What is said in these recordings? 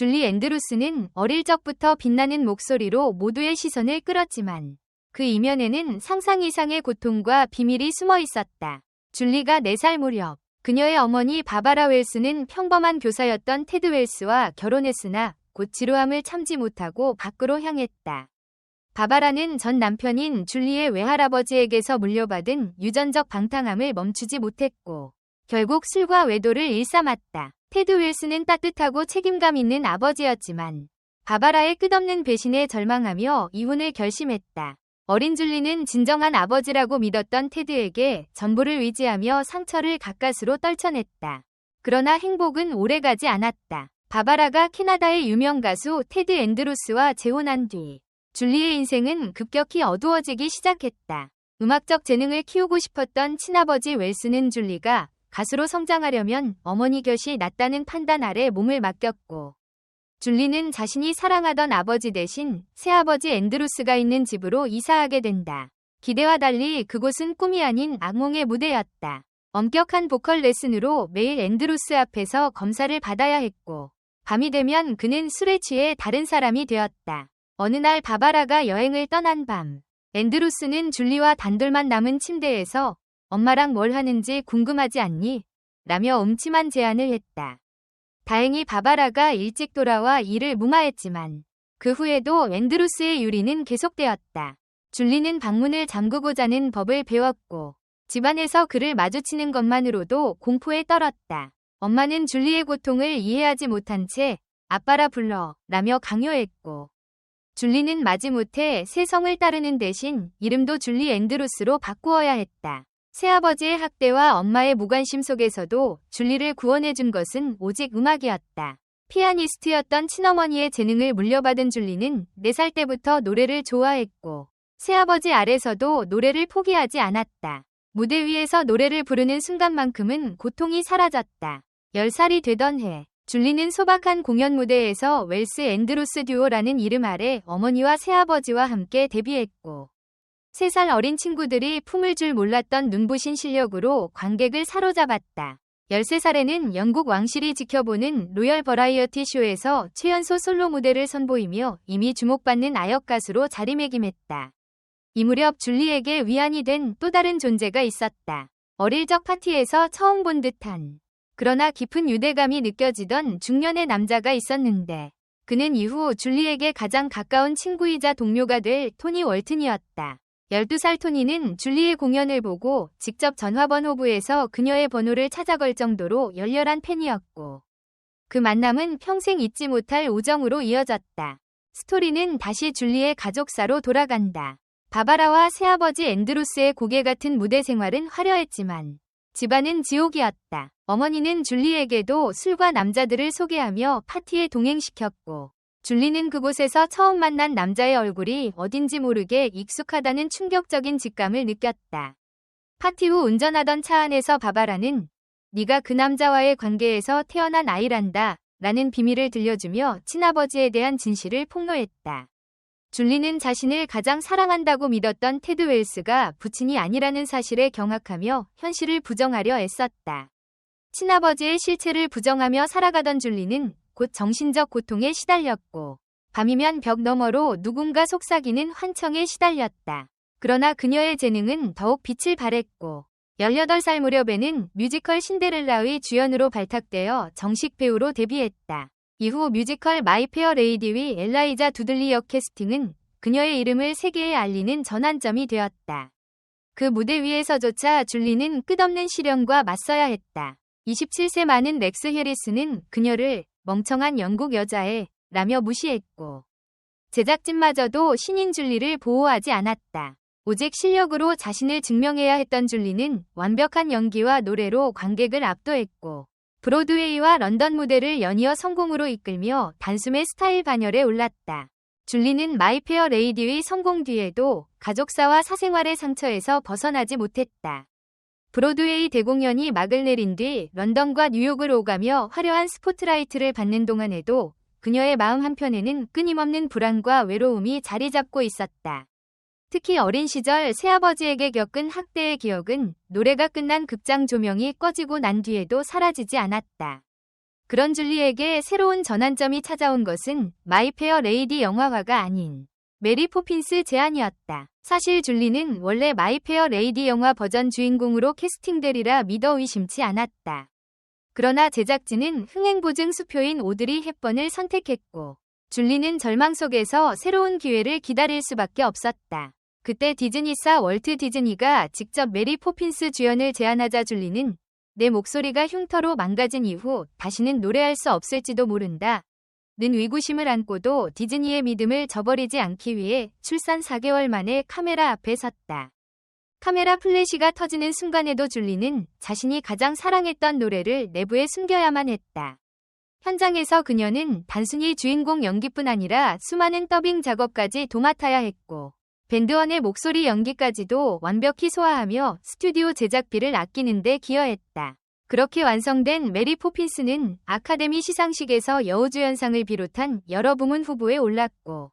줄리 앤드루스는 어릴 적부터 빛나는 목소리로 모두의 시선을 끌었지만 그 이면에는 상상 이상의 고통과 비밀이 숨어 있었다. 줄리가 4살 무렵 그녀의 어머니 바바라 웰스는 평범한 교사였던 테드 웰스와 결혼했으나 곧 지루함을 참지 못하고 밖으로 향했다. 바바라는 전 남편인 줄리의 외할아버지에게서 물려받은 유전적 방탕함을 멈추지 못했고 결국 술과 외도를 일삼았다. 테드 웰스는 따뜻하고 책임감 있는 아버지였지만 바바라의 끝없는 배신에 절망하며 이혼을 결심했다. 어린 줄리는 진정한 아버지라고 믿었던 테드에게 전부를 의지하며 상처를 가까스로 떨쳐냈다. 그러나 행복은 오래가지 않았다. 바바라가 캐나다의 유명 가수 테드 앤드루스와 재혼한 뒤 줄리의 인생은 급격히 어두워지기 시작했다. 음악적 재능을 키우고 싶었던 친아버지 웰스는 줄리가 가수로 성장하려면 어머니 곁이 낫다는 판단 아래 몸을 맡겼고 줄리는 자신이 사랑하던 아버지 대신 새아버지 앤드루스가 있는 집으로 이사하게 된다. 기대와 달리 그곳은 꿈이 아닌 악몽의 무대였다. 엄격한 보컬 레슨으로 매일 앤드루스 앞에서 검사를 받아야 했고 밤이 되면 그는 술에 취해 다른 사람이 되었다. 어느 날 바바라가 여행을 떠난 밤 앤드루스는 줄리와 단둘만 남은 침대에서 엄마랑 뭘 하는지 궁금하지 않니? 라며 음침한 제안을 했다. 다행히 바바라가 일찍 돌아와 이를 무마했지만 그 후에도 앤드루스의 유리는 계속되었다. 줄리는 방문을 잠그고 자는 법을 배웠고 집안에서 그를 마주치는 것만으로도 공포에 떨었다. 엄마는 줄리의 고통을 이해하지 못한 채 아빠라 불러 라며 강요했고 줄리는 마지못해 새 성을 따르는 대신 이름도 줄리 앤드루스로 바꾸어야 했다. 새아버지의 학대와 엄마의 무관심 속에서도 줄리를 구원해준 것은 오직 음악이었다. 피아니스트였던 친어머니의 재능을 물려받은 줄리는 4살 때부터 노래를 좋아했고 새아버지 아래서도 노래를 포기하지 않았다. 무대 위에서 노래를 부르는 순간만큼은 고통이 사라졌다. 10살이 되던 해 줄리는 소박한 공연 무대에서 웰스 앤드루스 듀오라는 이름 아래 어머니와 새아버지와 함께 데뷔했고 3살 어린 친구들이 품을 줄 몰랐던 눈부신 실력으로 관객을 사로잡았다. 13살에는 영국 왕실이 지켜보는 로열 버라이어티 쇼에서 최연소 솔로 무대를 선보이며 이미 주목받는 아역 가수로 자리매김했다. 이 무렵 줄리에게 위안이 된 또 다른 존재가 있었다. 어릴 적 파티에서 처음 본 듯한 그러나 깊은 유대감이 느껴지던 중년의 남자가 있었는데 그는 이후 줄리에게 가장 가까운 친구이자 동료가 될 토니 월튼이었다. 12살 토니는 줄리의 공연을 보고 직접 전화번호부에서 그녀의 번호를 찾아걸 정도로 열렬한 팬이었고 그 만남은 평생 잊지 못할 우정으로 이어졌다. 스토리는 다시 줄리의 가족사로 돌아간다. 바바라와 새아버지 앤드루스의 고개 같은 무대 생활은 화려했지만 집안은 지옥이었다. 어머니는 줄리에게도 술과 남자들을 소개하며 파티에 동행시켰고 줄리는 그곳에서 처음 만난 남자의 얼굴이 어딘지 모르게 익숙하다는 충격적인 직감을 느꼈다. 파티 후 운전하던 차 안에서 바바라는 네가 그 남자와의 관계에서 태어난 아이란다 라는 비밀을 들려주며 친아버지에 대한 진실을 폭로했다. 줄리는 자신을 가장 사랑한다고 믿었던 테드 웰스가 부친이 아니라는 사실에 경악하며 현실을 부정하려 애썼다. 친아버지의 실체를 부정하며 살아가던 줄리는 곧 정신적 고통에 시달렸고 밤이면 벽 너머로 누군가 속삭이는 환청에 시달렸다. 그러나 그녀의 재능은 더욱 빛을 발했고 18살 무렵에는 뮤지컬 신데렐라의 주연으로 발탁되어 정식 배우로 데뷔했다. 이후 뮤지컬 마이 페어 레이디의 엘라이자 두들리 역 캐스팅은 그녀의 이름을 세계에 알리는 전환점이 되었다. 그 무대 위에서조차 줄리는 끝없는 시련과 맞서야 했다. 27세 많은 렉스 해리스는 그녀를 멍청한 영국 여자애 라며 무시했고 제작진마저도 신인 줄리를 보호하지 않았다. 오직 실력으로 자신을 증명해야 했던 줄리는 완벽한 연기와 노래로 관객을 압도했고 브로드웨이와 런던 무대를 연이어 성공으로 이끌며 단숨에 스타일 반열에 올랐다. 줄리는 마이 페어 레이디의 성공 뒤에도 가족사와 사생활의 상처에서 벗어나지 못했다. 브로드웨이 대공연이 막을 내린 뒤 런던과 뉴욕을 오가며 화려한 스포트라이트를 받는 동안에도 그녀의 마음 한편에는 끊임없는 불안과 외로움이 자리 잡고 있었다. 특히 어린 시절 새아버지에게 겪은 학대의 기억은 노래가 끝난 극장 조명이 꺼지고 난 뒤에도 사라지지 않았다. 그런 줄리에게 새로운 전환점이 찾아온 것은 마이 페어 레이디 영화화가 아닌 메리 포핀스 제안이었다. 사실 줄리는 원래 마이 페어 레이디 영화 버전 주인공으로 캐스팅되리라 믿어 의심치 않았다. 그러나 제작진은 흥행보증 수표인 오드리 헵번을 선택했고 줄리는 절망 속에서 새로운 기회를 기다릴 수밖에 없었다. 그때 디즈니사 월트 디즈니가 직접 메리 포핀스 주연을 제안하자 줄리는 내 목소리가 흉터로 망가진 이후 다시는 노래할 수 없을지도 모른다. 는 의구심을 안고도 디즈니의 믿음을 저버리지 않기 위해 출산 4개월 만에 카메라 앞에 섰다. 카메라 플래시가 터지는 순간에도 줄리는 자신이 가장 사랑했던 노래를 내부에 숨겨야만 했다. 현장에서 그녀는 단순히 주인공 연기뿐 아니라 수많은 더빙 작업까지 도맡아야 했고 밴드원의 목소리 연기까지도 완벽히 소화하며 스튜디오 제작비를 아끼는 데 기여했다. 그렇게 완성된 메리 포핀스는 아카데미 시상식에서 여우주연상을 비롯한 여러 부문 후보에 올랐고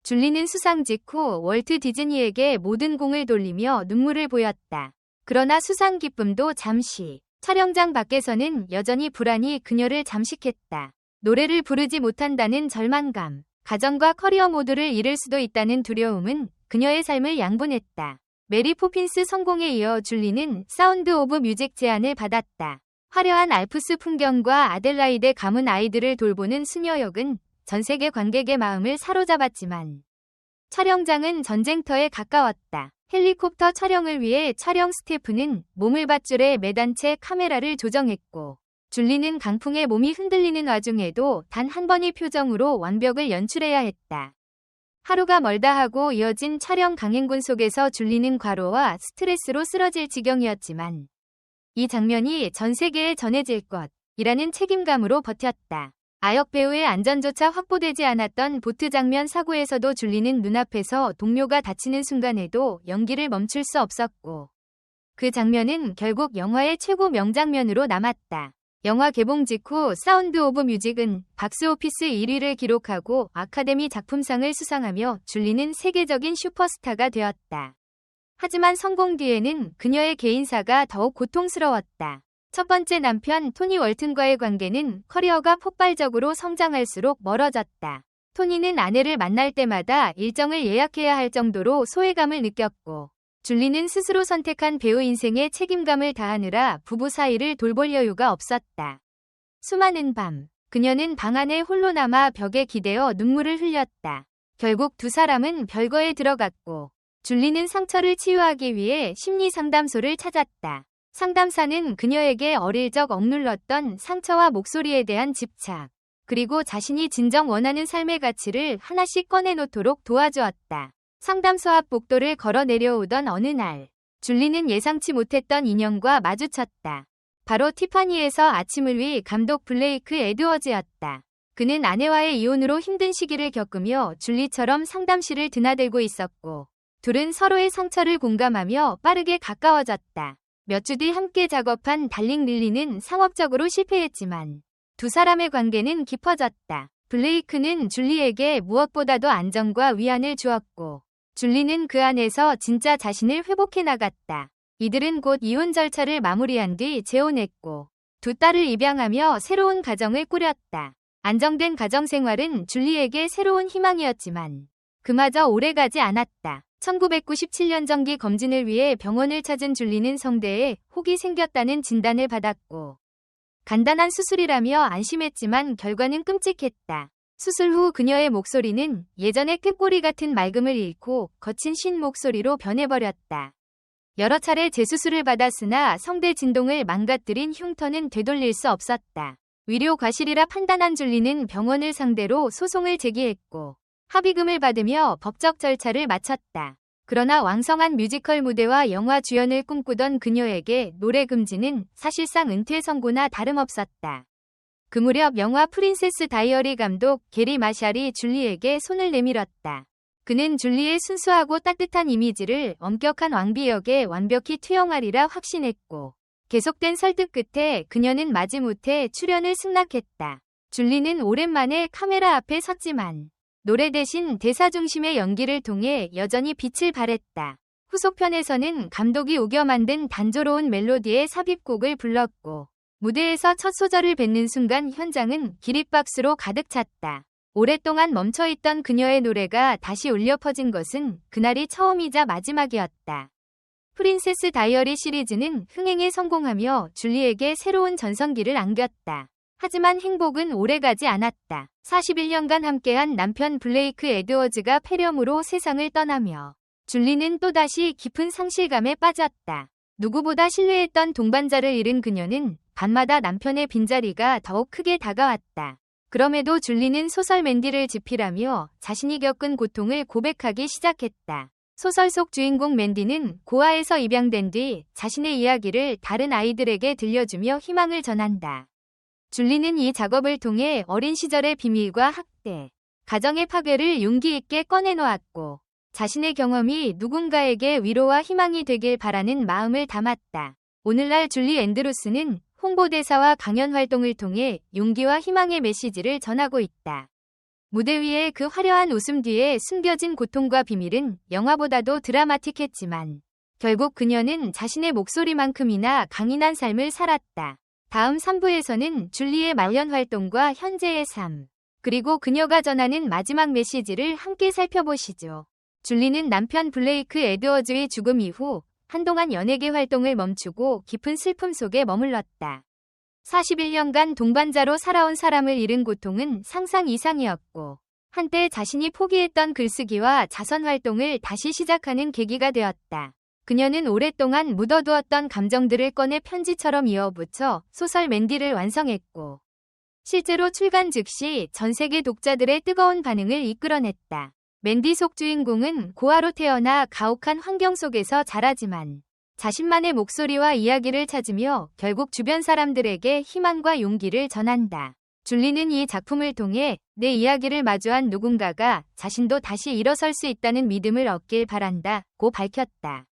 줄리는 수상 직후 월트 디즈니에게 모든 공을 돌리며 눈물을 보였다. 그러나 수상 기쁨도 잠시, 촬영장 밖에서는 여전히 불안이 그녀를 잠식했다. 노래를 부르지 못한다는 절망감, 가정과 커리어 모두를 잃을 수도 있다는 두려움은 그녀의 삶을 양분했다. 메리 포핀스 성공에 이어 줄리는 사운드 오브 뮤직 제안을 받았다. 화려한 알프스 풍경과 아델라이드 가문 아이들을 돌보는 수녀 역은 전 세계 관객의 마음을 사로잡았지만 촬영장은 전쟁터에 가까웠다. 헬리콥터 촬영을 위해 촬영 스태프는 몸을 밧줄에 매단 채 카메라를 조정했고 줄리는 강풍에 몸이 흔들리는 와중에도 단 한 번의 표정으로 완벽을 연출해야 했다. 하루가 멀다 하고 이어진 촬영 강행군 속에서 줄리는 과로와 스트레스로 쓰러질 지경이었지만 이 장면이 전 세계에 전해질 것이라는 책임감으로 버텼다. 아역 배우의 안전조차 확보되지 않았던 보트 장면 사고에서도 줄리는 눈앞에서 동료가 다치는 순간에도 연기를 멈출 수 없었고 그 장면은 결국 영화의 최고 명장면으로 남았다. 영화 개봉 직후 사운드 오브 뮤직은 박스오피스 1위를 기록하고 아카데미 작품상을 수상하며 줄리는 세계적인 슈퍼스타가 되었다. 하지만 성공 뒤에는 그녀의 개인사가 더욱 고통스러웠다. 첫 번째 남편 토니 월튼과의 관계는 커리어가 폭발적으로 성장할수록 멀어졌다. 토니는 아내를 만날 때마다 일정을 예약해야 할 정도로 소외감을 느꼈고 줄리는 스스로 선택한 배우 인생에 책임감을 다하느라 부부 사이를 돌볼 여유가 없었다. 수많은 밤, 그녀는 방 안에 홀로 남아 벽에 기대어 눈물을 흘렸다. 결국 두 사람은 별거에 들어갔고 줄리는 상처를 치유하기 위해 심리상담소를 찾았다. 상담사는 그녀에게 어릴 적 억눌렀던 상처와 목소리에 대한 집착, 그리고 자신이 진정 원하는 삶의 가치를 하나씩 꺼내놓도록 도와주었다. 상담소 앞 복도를 걸어 내려오던 어느 날, 줄리는 예상치 못했던 인연과 마주쳤다. 바로 티파니에서 아침을 위 감독 블레이크 에드워즈였다. 그는 아내와의 이혼으로 힘든 시기를 겪으며 줄리처럼 상담실을 드나들고 있었고 둘은 서로의 상처를 공감하며 빠르게 가까워졌다. 몇 주 뒤 함께 작업한 달링 릴리는 상업적으로 실패했지만 두 사람의 관계는 깊어졌다. 블레이크는 줄리에게 무엇보다도 안정과 위안을 주었고 줄리는 그 안에서 진짜 자신을 회복해 나갔다. 이들은 곧 이혼 절차를 마무리한 뒤 재혼했고 두 딸을 입양하며 새로운 가정을 꾸렸다. 안정된 가정생활은 줄리에게 새로운 희망이었지만 그마저 오래가지 않았다. 1997년 정기 검진을 위해 병원을 찾은 줄리는 성대에 혹이 생겼다는 진단을 받았고 간단한 수술이라며 안심했지만 결과는 끔찍했다. 수술 후 그녀의 목소리는 예전의 꾀꼬리 같은 맑음을 잃고 거친 쉰 목소리로 변해버렸다. 여러 차례 재수술을 받았으나 성대 진동을 망가뜨린 흉터는 되돌릴 수 없었다. 위료 과실이라 판단한 줄리는 병원을 상대로 소송을 제기했고 합의금을 받으며 법적 절차를 마쳤다. 그러나 왕성한 뮤지컬 무대와 영화 주연을 꿈꾸던 그녀에게 노래 금지는 사실상 은퇴 선고나 다름없었다. 그 무렵 영화 프린세스 다이어리 감독 게리 마샬이 줄리에게 손을 내밀었다. 그는 줄리의 순수하고 따뜻한 이미지를 엄격한 왕비 역에 완벽히 투영하리라 확신했고 계속된 설득 끝에 그녀는 마지못해 출연을 승낙했다. 줄리는 오랜만에 카메라 앞에 섰지만 노래 대신 대사 중심의 연기를 통해 여전히 빛을 발했다. 후속편에서는 감독이 우겨 만든 단조로운 멜로디의 삽입곡을 불렀고 무대에서 첫 소절을 뱉는 순간 현장은 기립박수로 가득 찼다. 오랫동안 멈춰있던 그녀의 노래가 다시 울려 퍼진 것은 그날이 처음이자 마지막이었다. 프린세스 다이어리 시리즈는 흥행에 성공하며 줄리에게 새로운 전성기를 안겼다. 하지만 행복은 오래가지 않았다. 41년간 함께한 남편 블레이크 에드워즈가 폐렴으로 세상을 떠나며 줄리는 또다시 깊은 상실감에 빠졌다. 누구보다 신뢰했던 동반자를 잃은 그녀는 밤마다 남편의 빈자리가 더욱 크게 다가왔다. 그럼에도 줄리는 소설 맨디를 집필하며 자신이 겪은 고통을 고백하기 시작했다. 소설 속 주인공 맨디는 고아에서 입양된 뒤 자신의 이야기를 다른 아이들에게 들려주며 희망을 전한다. 줄리는 이 작업을 통해 어린 시절의 비밀과 학대, 가정의 파괴를 용기 있게 꺼내놓았고 자신의 경험이 누군가에게 위로와 희망이 되길 바라는 마음을 담았다. 오늘날 줄리 앤드루스는 홍보대사와 강연 활동을 통해 용기와 희망의 메시지를 전하고 있다. 무대 위의 그 화려한 웃음 뒤에 숨겨진 고통과 비밀은 영화보다도 드라마틱했지만 결국 그녀는 자신의 목소리만큼이나 강인한 삶을 살았다. 다음 3부에서는 줄리의 말년 활동과 현재의 삶, 그리고 그녀가 전하는 마지막 메시지를 함께 살펴보시죠. 줄리는 남편 블레이크 에드워즈의 죽음 이후 한동안 연예계 활동을 멈추고 깊은 슬픔 속에 머물렀다. 41년간 동반자로 살아온 사람을 잃은 고통은 상상 이상이었고 한때 자신이 포기했던 글쓰기와 자선 활동을 다시 시작하는 계기가 되었다. 그녀는 오랫동안 묻어두었던 감정들을 꺼내 편지처럼 이어붙여 소설 맨디를 완성했고 실제로 출간 즉시 전 세계 독자들의 뜨거운 반응을 이끌어냈다. 맨디 속 주인공은 고아로 태어나 가혹한 환경 속에서 자라지만 자신만의 목소리와 이야기를 찾으며 결국 주변 사람들에게 희망과 용기를 전한다. 줄리는 이 작품을 통해 내 이야기를 마주한 누군가가 자신도 다시 일어설 수 있다는 믿음을 얻길 바란다고 밝혔다.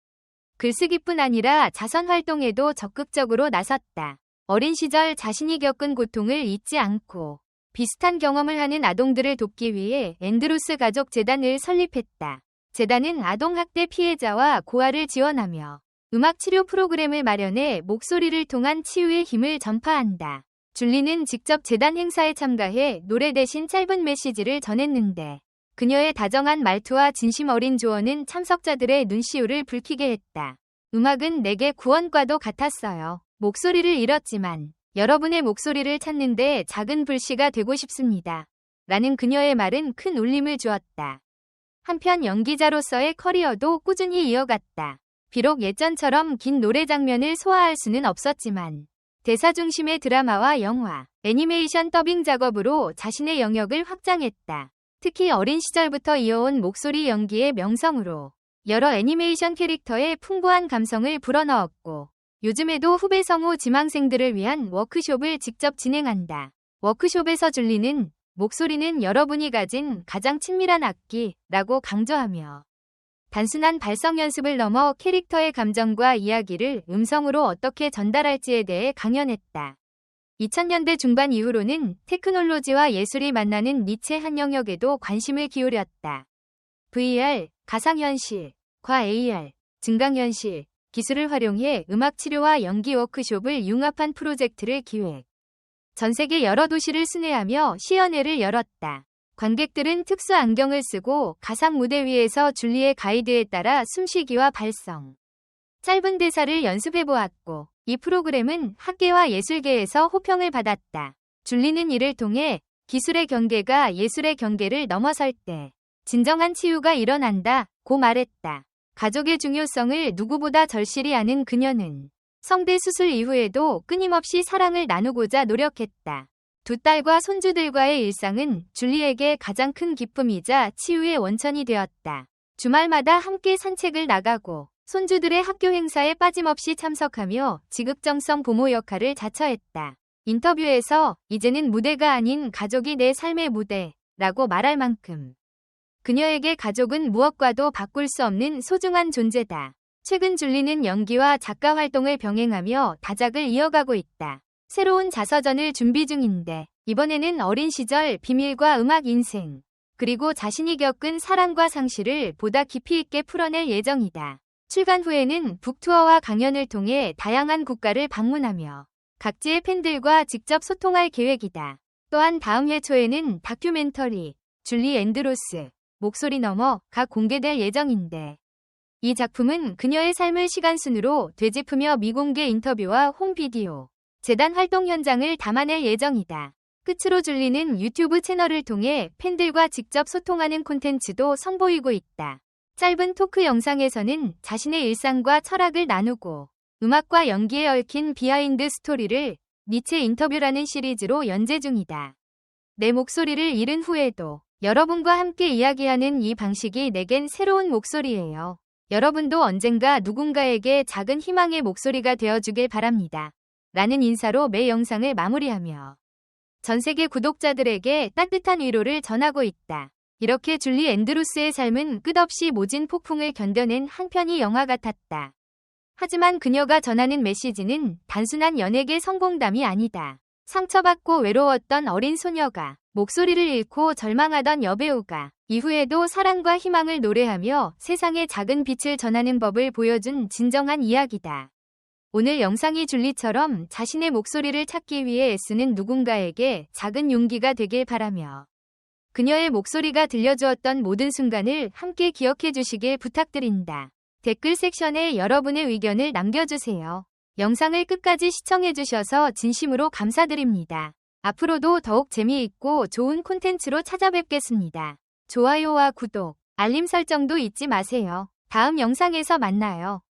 글쓰기뿐 아니라 자선 활동에도 적극적으로 나섰다. 어린 시절 자신이 겪은 고통을 잊지 않고 비슷한 경험을 하는 아동들을 돕기 위해 앤드루스 가족 재단을 설립했다. 재단은 아동학대 피해자와 고아를 지원하며 음악 치료 프로그램을 마련해 목소리를 통한 치유의 힘을 전파한다. 줄리는 직접 재단 행사에 참가해 노래 대신 짧은 메시지를 전했는데 그녀의 다정한 말투와 진심 어린 조언은 참석자들의 눈시울을 붉히게 했다. 음악은 내게 구원과도 같았어요. 목소리를 잃었지만 여러분의 목소리를 찾는데 작은 불씨가 되고 싶습니다. 라는 그녀의 말은 큰 울림을 주었다. 한편 연기자로서의 커리어도 꾸준히 이어갔다. 비록 예전처럼 긴 노래 장면을 소화할 수는 없었지만 대사 중심의 드라마와 영화, 애니메이션 더빙 작업으로 자신의 영역을 확장했다. 특히 어린 시절부터 이어온 목소리 연기의 명성으로 여러 애니메이션 캐릭터에 풍부한 감성을 불어넣었고 요즘에도 후배 성우 지망생들을 위한 워크숍을 직접 진행한다. 워크숍에서 줄리는 목소리는 여러분이 가진 가장 친밀한 악기라고 강조하며 단순한 발성 연습을 넘어 캐릭터의 감정과 이야기를 음성으로 어떻게 전달할지에 대해 강연했다. 2000년대 중반 이후로는 테크놀로지와 예술이 만나는 니체 한 영역에도 관심을 기울였다. VR, 가상현실, 과-AR, 증강현실, 기술을 활용해 음악 치료와 연기 워크숍을 융합한 프로젝트를 기획. 전 세계 여러 도시를 순회하며 시연회를 열었다. 관객들은 특수 안경을 쓰고 가상 무대 위에서 줄리의 가이드에 따라 숨쉬기와 발성, 짧은 대사를 연습해보았고 이 프로그램은 학계와 예술계에서 호평을 받았다. 줄리는 이를 통해 기술의 경계가 예술의 경계를 넘어설 때 진정한 치유가 일어난다고 말했다. 가족의 중요성을 누구보다 절실히 아는 그녀는 성대 수술 이후에도 끊임없이 사랑을 나누고자 노력했다. 두 딸과 손주들과의 일상은 줄리에게 가장 큰 기쁨이자 치유의 원천이 되었다. 주말마다 함께 산책을 나가고 손주들의 학교 행사에 빠짐없이 참석하며 지극정성 부모 역할을 자처했다. 인터뷰에서 이제는 무대가 아닌 가족이 내 삶의 무대라고 말할 만큼 그녀에게 가족은 무엇과도 바꿀 수 없는 소중한 존재다. 최근 줄리는 연기와 작가 활동을 병행하며 다작을 이어가고 있다. 새로운 자서전을 준비 중인데 이번에는 어린 시절 비밀과 음악 인생, 그리고 자신이 겪은 사랑과 상실을 보다 깊이 있게 풀어낼 예정이다. 출간 후에는 북투어와 강연을 통해 다양한 국가를 방문하며 각지의 팬들과 직접 소통할 계획이다. 또한 다음 해 초에는 다큐멘터리 줄리 앤드로스 목소리 너머가 공개될 예정인데 이 작품은 그녀의 삶을 시간순으로 되짚으며 미공개 인터뷰와 홈비디오, 재단 활동 현장을 담아낼 예정이다. 끝으로 줄리는 유튜브 채널을 통해 팬들과 직접 소통하는 콘텐츠도 선보이고 있다. 짧은 토크 영상에서는 자신의 일상과 철학을 나누고 음악과 연기에 얽힌 비하인드 스토리를 니체 인터뷰라는 시리즈로 연재 중이다. 내 목소리를 잃은 후에도 여러분과 함께 이야기하는 이 방식이 내겐 새로운 목소리예요. 여러분도 언젠가 누군가에게 작은 희망의 목소리가 되어주길 바랍니다. 라는 인사로 매 영상을 마무리하며 전 세계 구독자들에게 따뜻한 위로를 전하고 있다. 이렇게 줄리 앤드루스의 삶은 끝없이 모진 폭풍을 견뎌낸 한 편의 영화 같았다. 하지만 그녀가 전하는 메시지는 단순한 연예계 성공담이 아니다. 상처받고 외로웠던 어린 소녀가, 목소리를 잃고 절망하던 여배우가 이후에도 사랑과 희망을 노래하며 세상에 작은 빛을 전하는 법을 보여준 진정한 이야기다. 오늘 영상이 줄리처럼 자신의 목소리를 찾기 위해 애쓰는 누군가에게 작은 용기가 되길 바라며 그녀의 목소리가 들려주었던 모든 순간을 함께 기억해 주시길 부탁드린다. 댓글 섹션에 여러분의 의견을 남겨주세요. 영상을 끝까지 시청해 주셔서 진심으로 감사드립니다. 앞으로도 더욱 재미있고 좋은 콘텐츠로 찾아뵙겠습니다. 좋아요와 구독, 알림 설정도 잊지 마세요. 다음 영상에서 만나요.